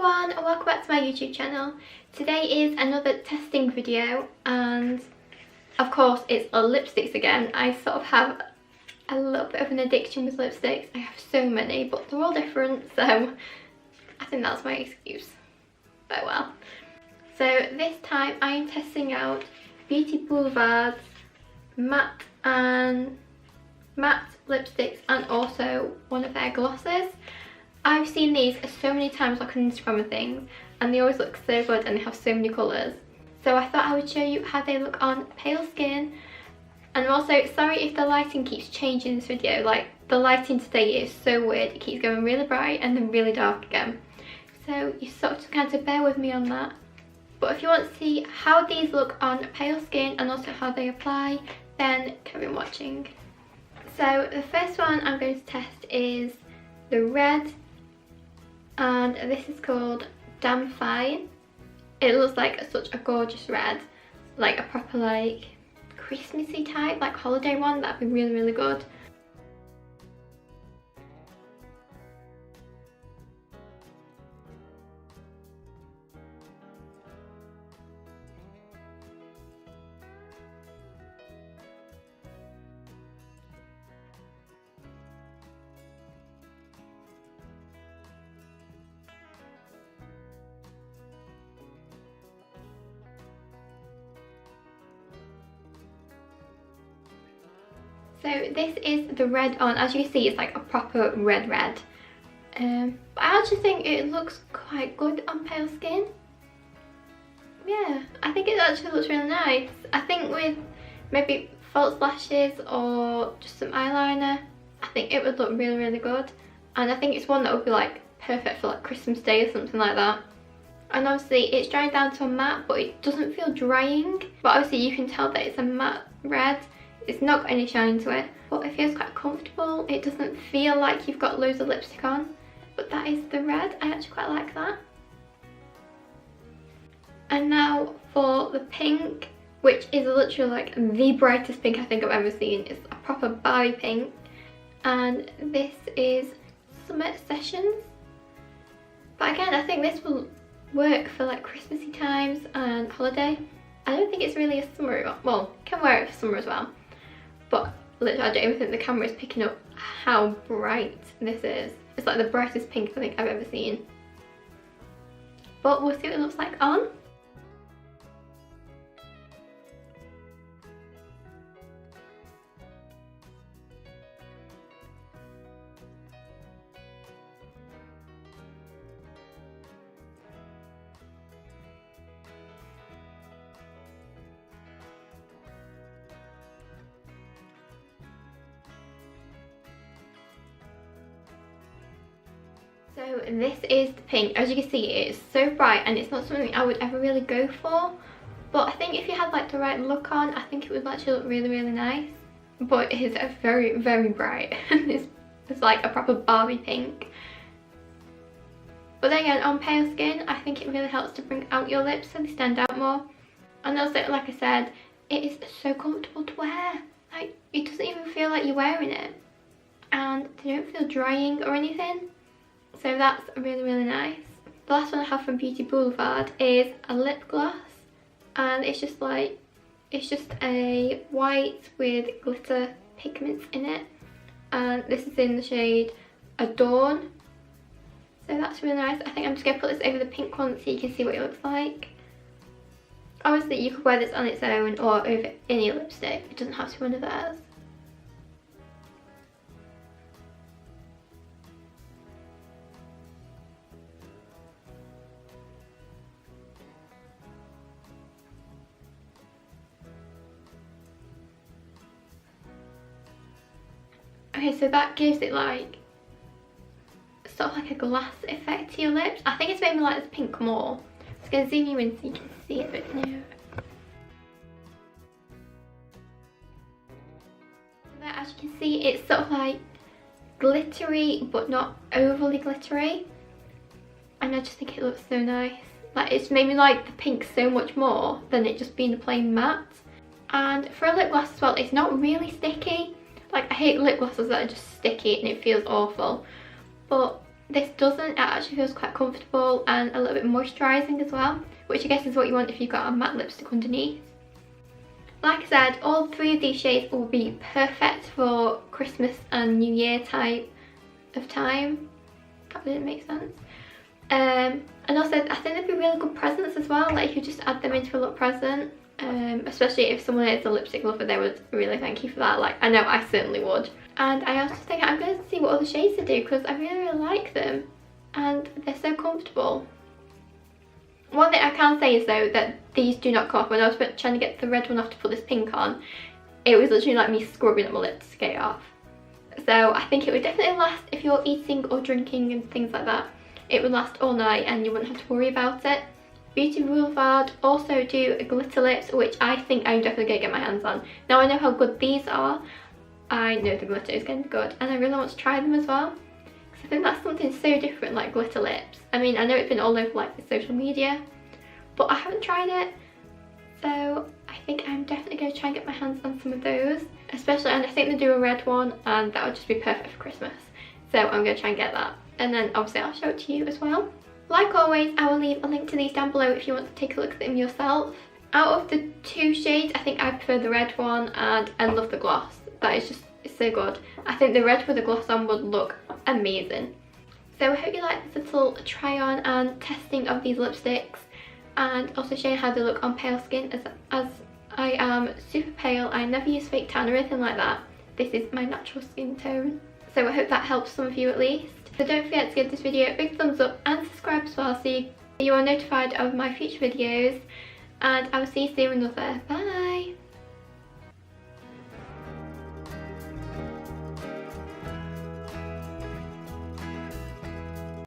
everyone and welcome back to my YouTube channel. Today is another testing video and of course it's lipsticks again. I sort of have a little bit of an addiction with lipsticks. I have so many but they're all different, so I think that's my excuse. But well. So this time I am testing out Beauty Boulevard's matte lipsticks and also one of their glosses. I've seen these so many times like on Instagram and things, and they always look so good and they have so many colours. So I thought I would show you how they look on pale skin. And also, sorry if the lighting keeps changing in this video, like the lighting today is so weird, it keeps going really bright and then really dark again. So you sort of just kind of bear with me on that. But if you want to see how these look on pale skin and also how they apply, then carry on watching. So the first one I'm going to test is the red. And this is called Damn Fine. It looks like such a gorgeous red, like a proper like Christmassy type, like holiday one. That'd be really, really good. So this is the red on. As you can see, it's like a proper red. But I actually think it looks quite good on pale skin. Yeah, I think it actually looks really nice. I think with maybe false lashes or just some eyeliner, I think it would look really, really good. And I think it's one that would be like perfect for like Christmas Day or something like that. And obviously it's drying down to a matte, but it doesn't feel drying. But obviously you can tell that it's a matte red. It's not got any shine to it, but it feels quite comfortable. It doesn't feel like you've got loads of lipstick on, but that is the red. I actually quite like that. And now for the pink, which is literally like the brightest pink I think I've ever seen. It's a proper Barbie pink, and this is Summer Sessions. But again, I think this will work for like Christmassy times and holiday. I don't think it's really a summer, well, you can wear it for summer as well. But literally, I don't even think the camera is picking up how bright this is. It's like the brightest pink I think I've ever seen. But we'll see what it looks like on. So this is the pink. As you can see, it is so bright and it's not something I would ever really go for. But I think if you had like the right look on, I think it would actually look really, really nice. But it is a very, very bright. it's like a proper Barbie pink. But then again, on pale skin, I think it really helps to bring out your lips so they stand out more. And also, like I said, it is so comfortable to wear. Like, it doesn't even feel like you're wearing it. And they don't feel drying or anything. So that's really, really nice. The last one I have from Beauty Boulevard is a lip gloss. And it's just like, it's just a white with glitter pigments in it. And this is in the shade Adorn. So that's really nice. I think I'm just going to put this over the pink one so you can see what it looks like. Obviously you could wear this on its own or over any lipstick. It doesn't have to be one of theirs. Okay, so that gives it like sort of like a glass effect to your lips. I think it's made me like this pink more. I'm just going to zoom you in so you can see it a bit nearer. As you can see, it's sort of like glittery but not overly glittery. And I just think it looks so nice. Like, it's made me like the pink so much more than it just being a plain matte. And for a lip gloss as well, it's not really sticky. Like, I hate lip glosses that are just sticky and it feels awful. But This doesn't. It actually feels quite comfortable and a little bit moisturising as well, which I guess is what you want if you've got a matte lipstick underneath. Like I said, all 3 of these shades will be perfect for Christmas and New Year type of time. That didn't make sense. And also I think they'd be really good presents as well, like you could just add them into a little present. Especially if someone is a lipstick lover, they would really thank you for that. Like, I know I certainly would. And I also think I'm going to see what other shades they do, because I really like them and they're so comfortable. One thing I can say is though that these do not come off. When I was trying to get the red one off to put this pink on, it was literally like me scrubbing at my lips to get it off. So I think it would definitely last if you're eating or drinking and things like that. It would last all night and you wouldn't have to worry about it. Beauty Boulevard also do glitter lips, which I think I'm definitely going to get my hands on. Now I know how good these are, I know the glitter is going to be good, and I really want to try them as well. Because I think that's something so different, like glitter lips. I mean, I know it's been all over like the social media, but I haven't tried it. So I think I'm definitely going to try and get my hands on some of those. Especially, and I think they do a red one, and that would just be perfect for Christmas. So I'm going to try and get that. And then obviously I'll show it to you as well. Like always, I will leave a link to these down below if you want to take a look at them yourself. Out of the 2 shades, I think I prefer the red one, and I love the gloss. That is just, it's so good. I think the red with the gloss on would look amazing. So I hope you like this little try on and testing of these lipsticks, and also showing how they look on pale skin, as I am super pale. I never use fake tan or anything like that. This is my natural skin tone. So I hope that helps some of you at least. So don't forget to give this video a big thumbs up and subscribe as well so you are notified of my future videos. And I will see you soon with another. Bye!